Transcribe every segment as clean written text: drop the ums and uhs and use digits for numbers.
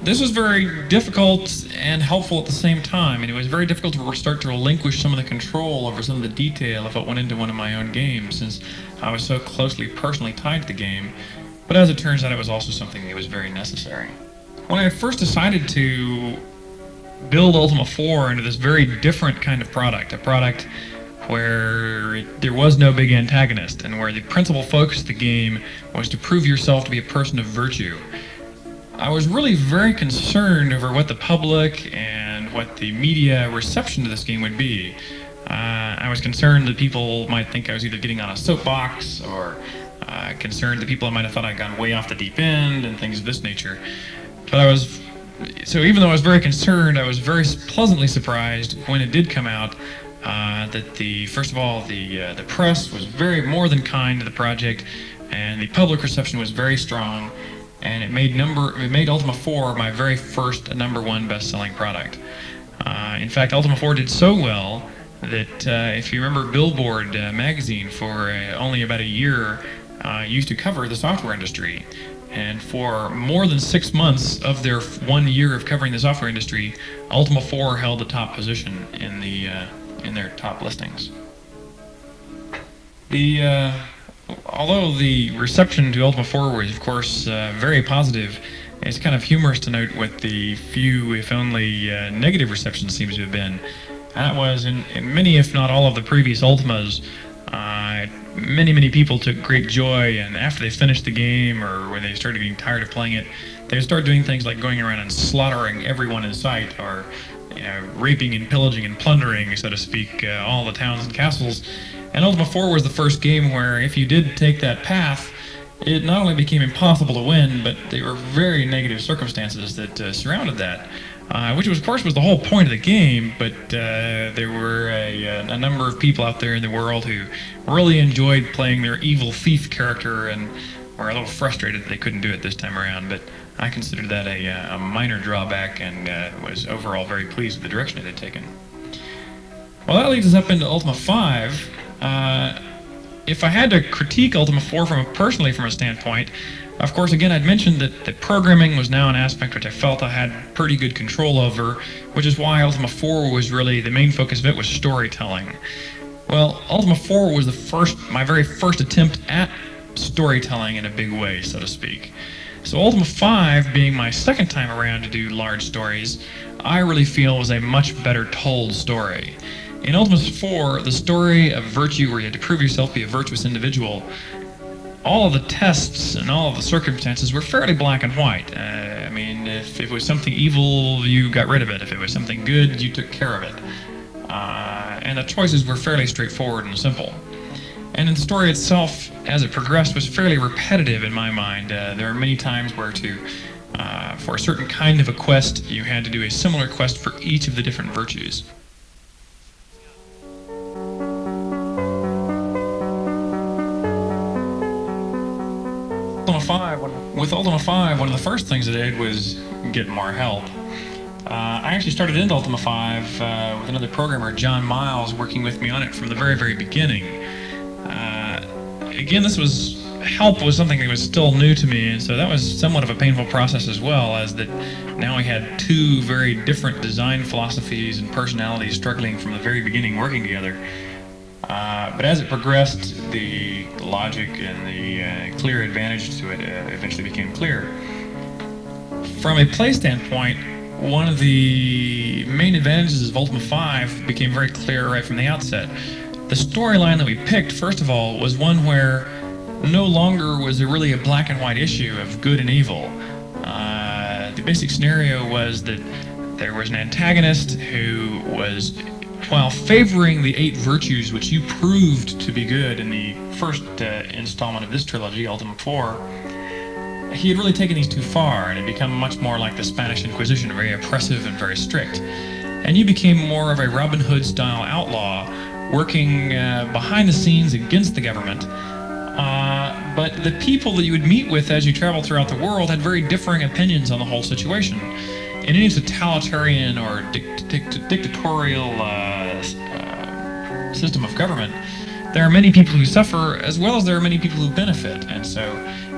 This was very difficult and helpful at the same time, and it was very difficult to start to relinquish some of the control over some of the detail of what went into one of my own games, since I was so closely personally tied to the game. But as it turns out, it was also something that was very necessary. When I first decided to build Ultima 4 into this very different kind of product, a product where there was no big antagonist, and where the principal focus of the game was to prove yourself to be a person of virtue, I was really very concerned over what the public and what the media reception to this game would be. I was concerned that people might think I was either getting on a soapbox, or concerned that people might have thought I'd gone way off the deep end and things of this nature. But so even though I was very concerned, I was very pleasantly surprised when it did come out that first of all, the press was very more than kind to the project, and the public reception was very strong. And it made Ultima 4 my very first #1 best-selling product. In fact, Ultima 4 did so well that if you remember, Billboard magazine for only about a year used to cover the software industry. And for more than 6 months of their 1 year of covering the software industry, Ultima 4 held the top position in their top listings. Although the reception to Ultima 4 was, of course, very positive, it's kind of humorous to note what the few, if only, negative reception seems to have been. And that was, in many, if not all, of the previous Ultimas, many people took great joy, and after they finished the game, or when they started getting tired of playing it, they would start doing things like going around and slaughtering everyone in sight, or raping and pillaging and plundering, so to speak, all the towns and castles. And Ultima 4 was the first game where, if you did take that path, it not only became impossible to win, but there were very negative circumstances that surrounded that, which of course was the whole point of the game. But there were a number of people out there in the world who really enjoyed playing their evil thief character, and were a little frustrated that they couldn't do it this time around. But I considered that a minor drawback, and was overall very pleased with the direction it had taken. Well, that leads us up into Ultima 5. If I had to critique Ultima 4 personally from a standpoint, of course, again, I'd mentioned that the programming was now an aspect which I felt I had pretty good control over, which is why Ultima 4 was really, the main focus of it was storytelling. Well, Ultima 4 was my very first attempt at storytelling in a big way, so to speak. So Ultima 5, being my second time around to do large stories, I really feel was a much better told story. In Ultima 4, the story of virtue, where you had to prove yourself to be a virtuous individual, all of the tests and all of the circumstances were fairly black and white. I mean, if it was something evil, you got rid of it. If it was something good, you took care of it. And the choices were fairly straightforward and simple. And the story itself, as it progressed, was fairly repetitive in my mind. There were many times where for a certain kind of a quest, you had to do a similar quest for each of the different virtues. With Ultima 5, one of the first things I did was get more help. I actually started into Ultima 5 with another programmer, John Miles, working with me on it from the very beginning. Again, help was something that was still new to me, and so that was somewhat of a painful process as well, as that now we had two very different design philosophies and personalities struggling from the very beginning working together. But as it progressed, the logic and the clear advantage to it eventually became clear. From a play standpoint, one of the main advantages of Ultima 5 became very clear right from the outset. The storyline that we picked, first of all, was one where no longer was there really a black and white issue of good and evil. The basic scenario was that there was an antagonist who was, while favoring the 8 virtues which you proved to be good in the first installment of this trilogy, Ultima 4, he had really taken these too far, and had become much more like the Spanish Inquisition, very oppressive and very strict. And you became more of a Robin Hood-style outlaw, working behind the scenes against the government. But the people that you would meet with as you traveled throughout the world had very differing opinions on the whole situation. In any totalitarian or dictatorial system of government, there are many people who suffer as well as there are many people who benefit. And so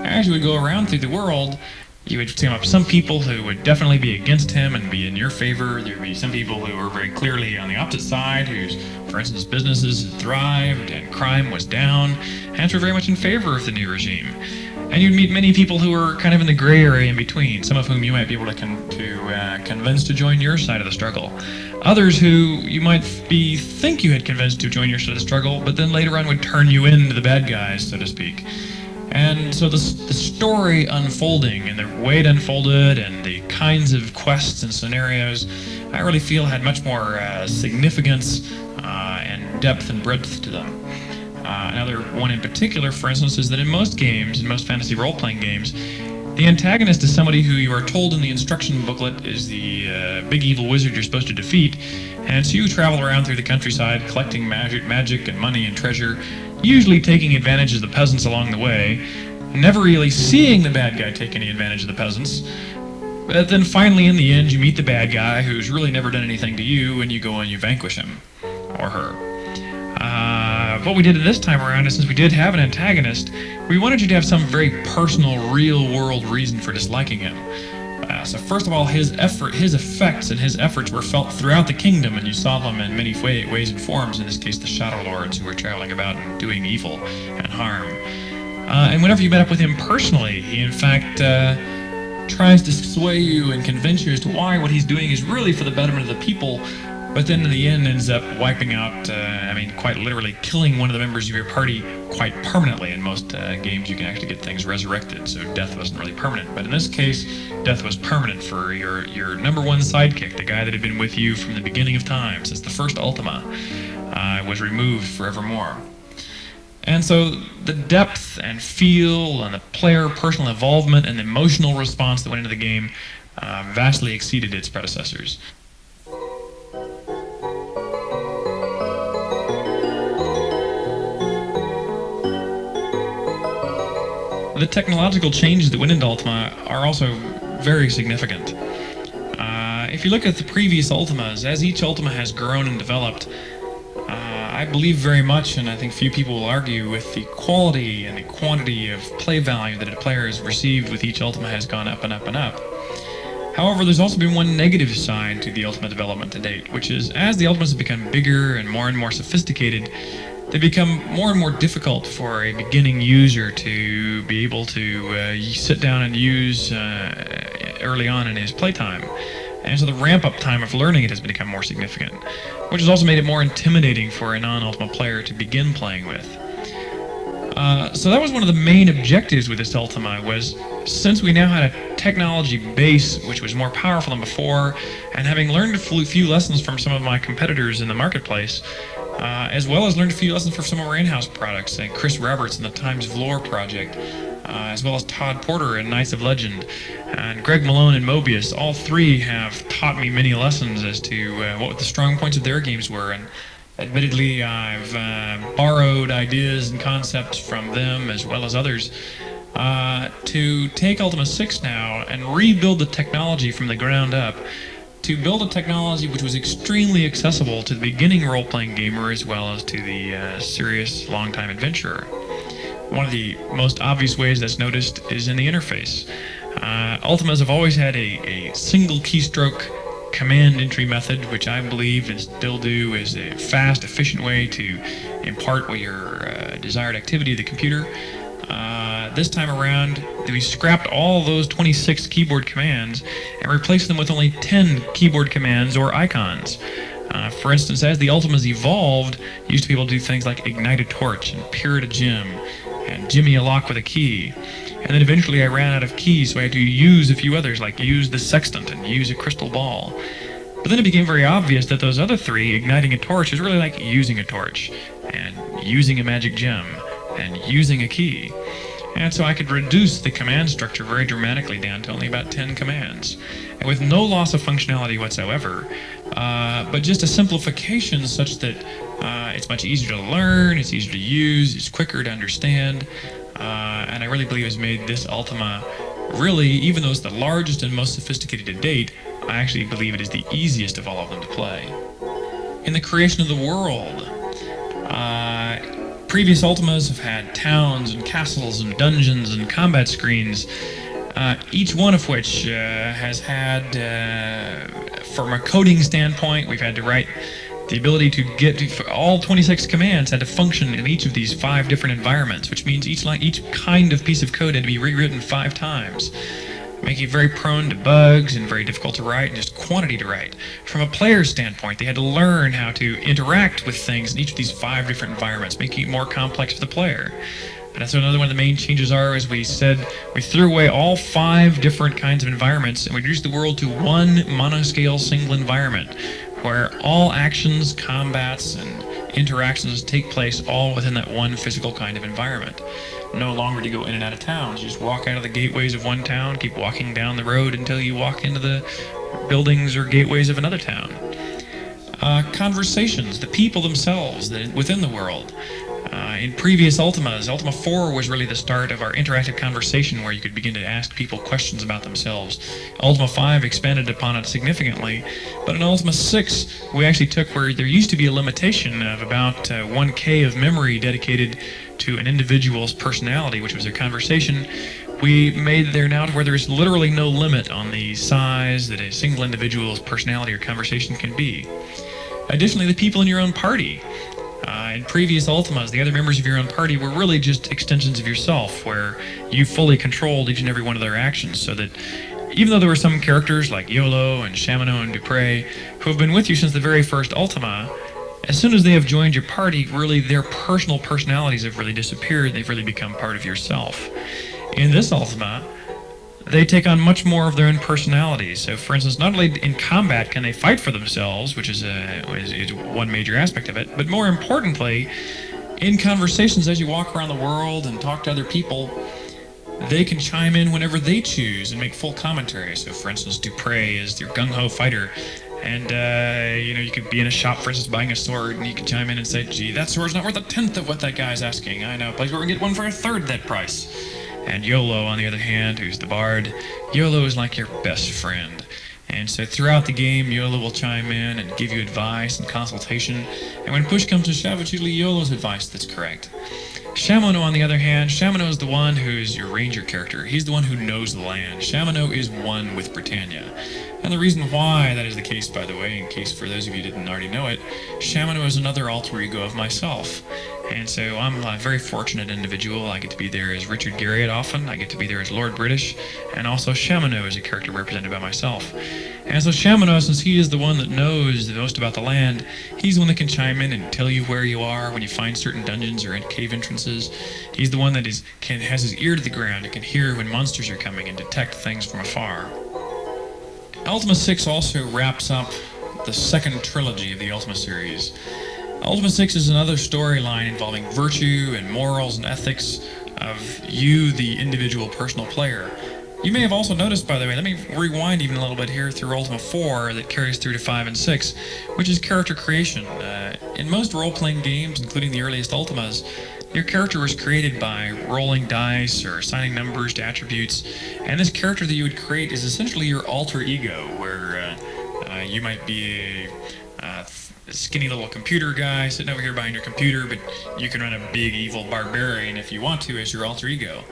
as you would go around through the world, You would come up with some people who would definitely be against him and be in your favor. There would be some people who were very clearly on the opposite side, whose, for instance, businesses had thrived and crime was down, and were very much in favor of the new regime. And you'd meet many people who were kind of in the gray area in between, some of whom you might be able to convince to join your side of the struggle. Others who you might think you had convinced to join your side of the struggle, but then later on would turn you into the bad guys, so to speak. And so the story unfolding and the way it unfolded and the kinds of quests and scenarios, I really feel had much more significance and depth and breadth to them. Another one in particular, for instance, is that in most games, in most fantasy role-playing games, the antagonist is somebody who you are told in the instruction booklet is the big evil wizard you're supposed to defeat, and so you travel around through the countryside collecting magic and money and treasure, usually taking advantage of the peasants along the way, never really seeing the bad guy take any advantage of the peasants. But then finally, in the end, you meet the bad guy who's really never done anything to you, and you go and you vanquish him, or her. What we did this time around is, since we did have an antagonist, we wanted you to have some very personal, real-world reason for disliking him. So first of all, his effects and his efforts were felt throughout the kingdom, and you saw them in many ways and forms, in this case the Shadow Lords, who were traveling about and doing evil and harm. And whenever you met up with him personally, he in fact tries to sway you and convince you as to why what he's doing is really for the betterment of the people, but then in the end ends up wiping out, quite literally killing one of the members of your party quite permanently. In most games you can actually get things resurrected, so death wasn't really permanent. But in this case, death was permanent for your number one sidekick, the guy that had been with you from the beginning of time, since the first Ultima, was removed forevermore. And so the depth and feel and the player personal involvement and the emotional response that went into the game vastly exceeded its predecessors. The technological changes that went into Ultima are also very significant. If you look at the previous Ultimas, as each Ultima has grown and developed, I believe very much, and I think few people will argue, with the quality and the quantity of play value that a player has received with each Ultima has gone up and up and up. However, there's also been one negative side to the Ultima development to date, which is as the Ultimas have become bigger and more sophisticated, they become more and more difficult for a beginning user to be able to sit down and use early on in his playtime. And so the ramp-up time of learning it has become more significant, which has also made it more intimidating for a non-Ultima player to begin playing with. So that was one of the main objectives with this Ultima, was since we now had a technology base which was more powerful than before, and having learned a few lessons from some of my competitors in the marketplace, as well as learned a few lessons from some of our in-house products, and Chris Roberts in the Times of Lore project, as well as Todd Porter in Knights of Legend, and Greg Malone in Mobius. All three have taught me many lessons as to what the strong points of their games were, and admittedly I've borrowed ideas and concepts from them as well as others to take Ultima 6 now and rebuild the technology from the ground up, to build a technology which was extremely accessible to the beginning role-playing gamer as well as to the serious long-time adventurer. One of the most obvious ways that's noticed is in the interface. Ultimas have always had a single keystroke command entry method, which I believe and still do is a fast, efficient way to impart your desired activity to the computer. This time around, we scrapped all those 26 keyboard commands and replaced them with only 10 keyboard commands or icons. For instance, as the Ultimas evolved, you used to be able to do things like ignite a torch and peer at a gem and jimmy a lock with a key. And then eventually I ran out of keys, so I had to use a few others, like use the sextant and use a crystal ball. But then it became very obvious that those other three, igniting a torch, is really like using a torch, and using a magic gem, and using a key. And so I could reduce the command structure very dramatically down to only about 10 commands, and with no loss of functionality whatsoever, but just a simplification such that it's much easier to learn, it's easier to use, it's quicker to understand, and I really believe has made this Ultima really, even though it's the largest and most sophisticated to date, I actually believe it is the easiest of all of them to play. In the creation of the world, previous Ultimas have had towns and castles and dungeons and combat screens, Each one of which has had, from a coding standpoint, we've had to write the ability to get to, all 26 commands had to function in each of these 5 different environments, which means each kind of piece of code had to be rewritten 5 times, making it very prone to bugs and very difficult to write and just quantity to write. From a player's standpoint, they had to learn how to interact with things in each of these 5 different environments, making it more complex for the player. And that's another one of the main changes are, as we said, we threw away all 5 different kinds of environments and we reduced the world to one monoscale single environment, where all actions, combats, and interactions take place all within that one physical kind of environment. No longer do you go in and out of towns. You just walk out of the gateways of one town, keep walking down the road until you walk into the buildings or gateways of another town. Conversations, the people themselves within the world. In previous Ultimas, Ultima 4 was really the start of our interactive conversation where you could begin to ask people questions about themselves. Ultima 5 expanded upon it significantly, but in Ultima 6 we actually took where there used to be a limitation of about 1K of memory dedicated to an individual's personality, which was their conversation. We made there now to where there is literally no limit on the size that a single individual's personality or conversation can be. Additionally, the people in your own party. In previous Ultimas, the other members of your own party were really just extensions of yourself, where you fully controlled each and every one of their actions, so that even though there were some characters like Yolo and Shamano and Dupre who have been with you since the very first Ultima, as soon as they have joined your party, really their personal personalities have really disappeared. They've really become part of yourself. In this Ultima, they take on much more of their own personalities. So, for instance, not only in combat can they fight for themselves, which is one major aspect of it, but more importantly, in conversations as you walk around the world and talk to other people, they can chime in whenever they choose and make full commentary. So, for instance, Dupre is your gung-ho fighter, and you could be in a shop, for instance, buying a sword, and you could chime in and say, "Gee, that sword's not worth a tenth of what that guy's asking. I know a place where we can get one for a third that price." And Yolo, on the other hand, who's the bard, Yolo is like your best friend. And so throughout the game, Yolo will chime in and give you advice and consultation. And when push comes to shove, it's usually Yolo's advice that's correct. Shamano, on the other hand, Shamano is the one who's your ranger character. He's the one who knows the land. Shamano is one with Britannia. And the reason why that is the case, by the way, in case for those of you who didn't already know it, Shamano is another alter ego of myself. And so I'm a very fortunate individual. I get to be there as Richard Garriott often. I get to be there as Lord British. And also Shamano is a character represented by myself. And so Shamano, since he is the one that knows the most about the land, he's the one that can chime in and tell you where you are when you find certain dungeons or cave entrances. He's the one that has his ear to the ground and can hear when monsters are coming and detect things from afar. Ultima 6 also wraps up the second trilogy of the Ultima series. Ultima 6 is another storyline involving virtue and morals and ethics of you, the individual personal player. You may have also noticed, by the way, let me rewind even a little bit here through Ultima 4 that carries through to 5 and 6, which is character creation. In most role-playing games, including the earliest Ultimas, your character was created by rolling dice or assigning numbers to attributes, and this character that you would create is essentially your alter ego, where you might be a skinny little computer guy sitting over here behind your computer, but you can run a big evil barbarian if you want to as your alter ego.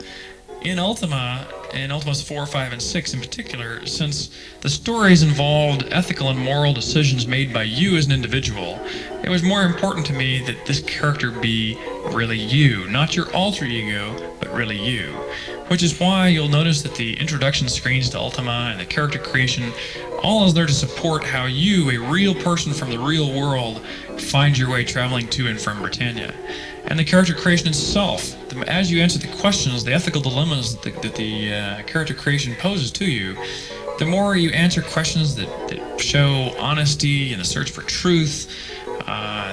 In Ultimas 4, 5, and 6 in particular, since the stories involved ethical and moral decisions made by you as an individual, it was more important to me that this character be really you, not your alter ego, but really you. Which is why you'll notice that the introduction screens to Ultima and the character creation, all is there to support how you, a real person from the real world, find your way traveling to and from Britannia. And the character creation itself, as you answer the questions, the ethical dilemmas that the character creation poses to you, the more you answer questions that show honesty and the search for truth,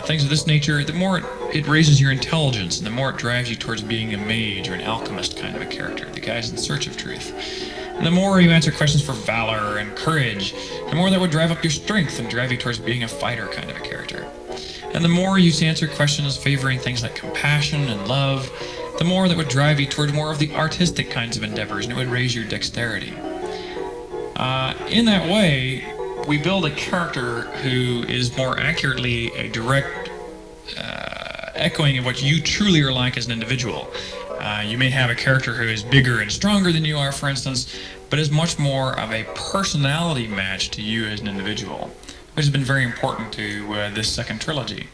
things of this nature, the more it raises your intelligence, and the more it drives you towards being a mage or an alchemist kind of a character, the guy's in search of truth. And the more you answer questions for valor and courage, the more that would drive up your strength and drive you towards being a fighter kind of a character. And the more you answer questions favoring things like compassion and love, the more that would drive you towards more of the artistic kinds of endeavors, and it would raise your dexterity. In that way, we build a character who is more accurately a direct echoing of what you truly are like as an individual. You may have a character who is bigger and stronger than you are, for instance, but is much more of a personality match to you as an individual, which has been very important to this second trilogy.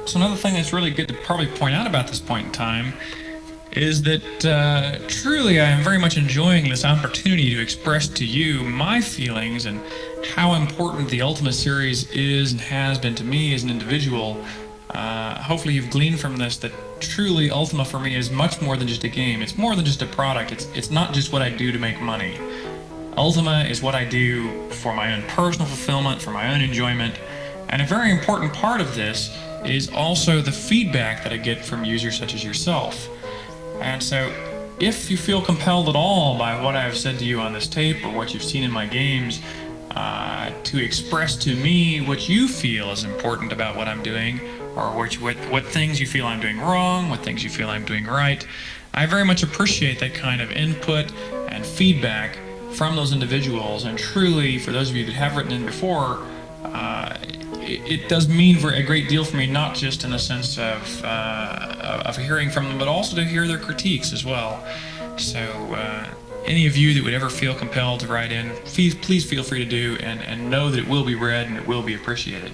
So another thing that's really good to probably point out about this point in time is that truly I am very much enjoying this opportunity to express to you my feelings and how important the Ultima series is and has been to me as an individual. Hopefully you've gleaned from this that truly Ultima for me is much more than just a game. It's more than just a product. It's not just what I do to make money. Ultima is what I do for my own personal fulfillment, for my own enjoyment, and a very important part of this is also the feedback that I get from users such as yourself. And so, if you feel compelled at all by what I've said to you on this tape or what you've seen in my games, to express to me what you feel is important about what I'm doing, or what things you feel I'm doing wrong, what things you feel I'm doing right, I very much appreciate that kind of input and feedback from those individuals. And truly, for those of you that have written in before, it does mean a great deal for me, not just in the sense of hearing from them, but also to hear their critiques as well. So any of you that would ever feel compelled to write in, please feel free to do, and know that it will be read and it will be appreciated.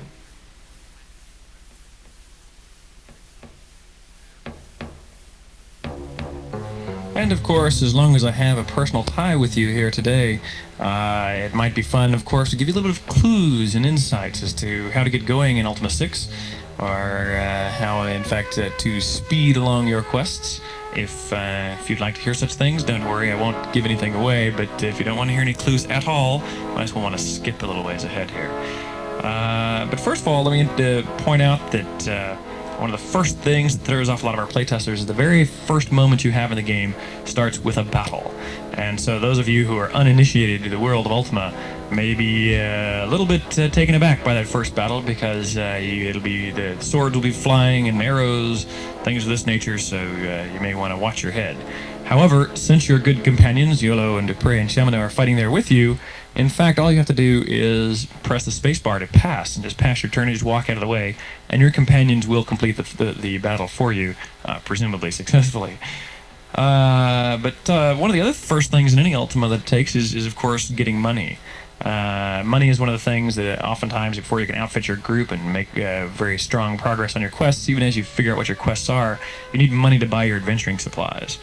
And of course, as long as I have a personal tie with you here today, it might be fun, of course, to give you a little bit of clues and insights as to how to get going in Ultima 6, or how, in fact, to speed along your quests. If you'd like to hear such things, don't worry, I won't give anything away, but if you don't want to hear any clues at all, you might as well want to skip a little ways ahead here. But first of all, let me point out that one of the first things that throws off a lot of our playtesters is the very first moment you have in the game starts with a battle. And so those of you who are uninitiated to the world of Ultima may be a little bit taken aback by that first battle, because the swords will be flying and arrows, things of this nature, so you may want to watch your head. However, since your good companions, Yolo and Dupre and Shamana, are fighting there with you, in fact, all you have to do is press the spacebar to pass, and just pass your turn and just walk out of the way, and your companions will complete the battle for you, presumably successfully. But one of the other first things in any Ultima that it takes is of course, getting money. Money is one of the things that oftentimes, before you can outfit your group and make very strong progress on your quests, even as you figure out what your quests are, you need money to buy your adventuring supplies.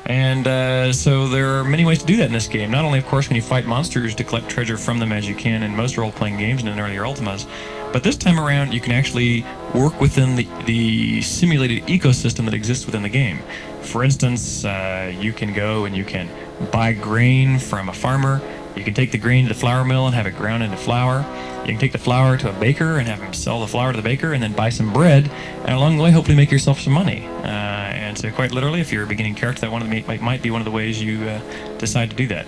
And so there are many ways to do that in this game. Not only, of course, when you fight monsters to collect treasure from them as you can in most role-playing games and in earlier Ultimas, but this time around you can actually work within the simulated ecosystem that exists within the game. For instance, you can go and you can buy grain from a farmer. You can take the grain to the flour mill and have it ground into flour. You can take the flour to a baker and have him sell the flour to the baker, and then buy some bread, and along the way hopefully make yourself some money. And so quite literally, if you're a beginning character, that might be one of the ways you decide to do that.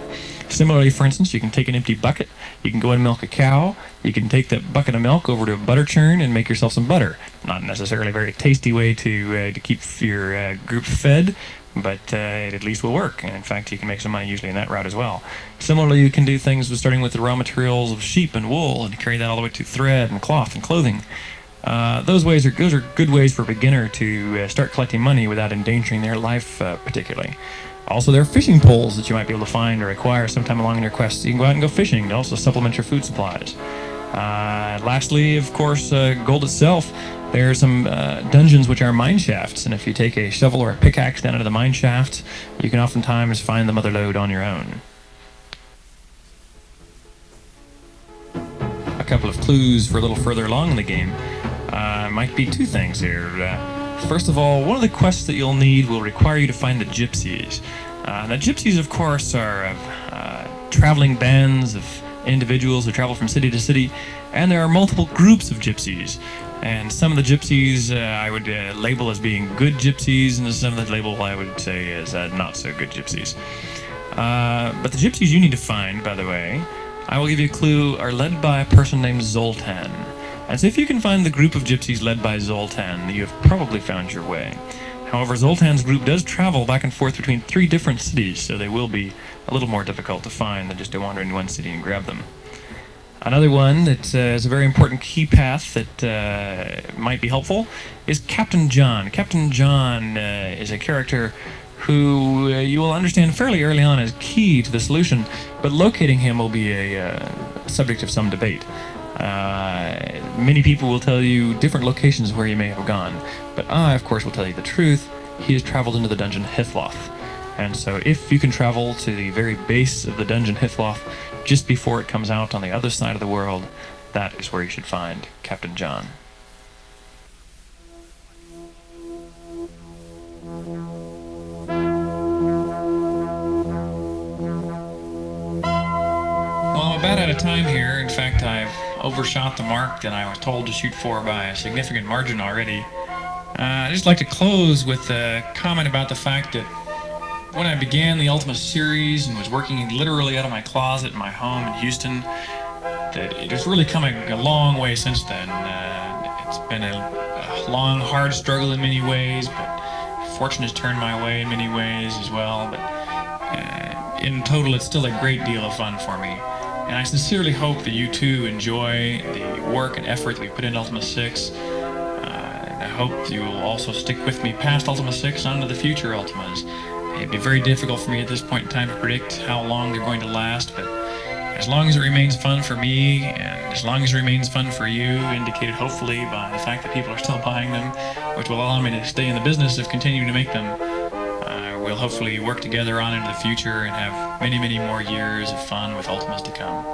Similarly, for instance, you can take an empty bucket, you can go and milk a cow, you can take that bucket of milk over to a butter churn and make yourself some butter. Not necessarily a very tasty way to keep your group fed, but it at least will work, and in fact you can make some money usually in that route as well. Similarly, you can do things with starting with the raw materials of sheep and wool and carry that all the way to thread and cloth and clothing. Those are good ways for a beginner to start collecting money without endangering their life particularly. Also, there are fishing poles that you might be able to find or acquire sometime along in your quests. You can go out and go fishing to also supplement your food supplies. Lastly, of course, gold itself. There are some dungeons which are mine shafts, and if you take a shovel or a pickaxe down into the mine shaft, you can oftentimes find the mother lode on your own. A couple of clues for a little further along in the game might be two things here. First of all, one of the quests that you'll need will require you to find the gypsies. The gypsies, of course, are traveling bands of individuals who travel from city to city, and there are multiple groups of gypsies. And some of the gypsies I would label as being good gypsies, and some of the label I would say is not so good gypsies. But the gypsies you need to find, by the way, I will give you a clue, are led by a person named Zoltan. And so if you can find the group of gypsies led by Zoltan, you have probably found your way. However, Zoltan's group does travel back and forth between 3 different cities, so they will be a little more difficult to find than just to wander into one city and grab them. Another one that is a very important key path that might be helpful is Captain John. Captain John is a character who you will understand fairly early on is key to the solution, but locating him will be a subject of some debate. Many people will tell you different locations where he may have gone, but I, of course, will tell you the truth. He has traveled into the dungeon Hithloth. And so if you can travel to the very base of the dungeon Hithloth just before it comes out on the other side of the world, that is where you should find Captain John. Well, I'm about out of time here. In fact, I've overshot the mark that I was told to shoot for by a significant margin already. I'd just like to close with a comment about the fact that when I began the Ultima series and was working literally out of my closet in my home in Houston, that it has really come a long way since then. It's been a long, hard struggle in many ways, but fortune has turned my way in many ways as well. But in total, it's still a great deal of fun for me. And I sincerely hope that you too enjoy the work and effort that we put into Ultima 6. And I hope you will also stick with me past Ultima 6 on to the future Ultimas. It'd be very difficult for me at this point in time to predict how long they're going to last, but as long as it remains fun for me, and as long as it remains fun for you, indicated hopefully by the fact that people are still buying them, which will allow me to stay in the business of continuing to make them, we'll hopefully work together on into the future and have many, many more years of fun with Ultimas to come.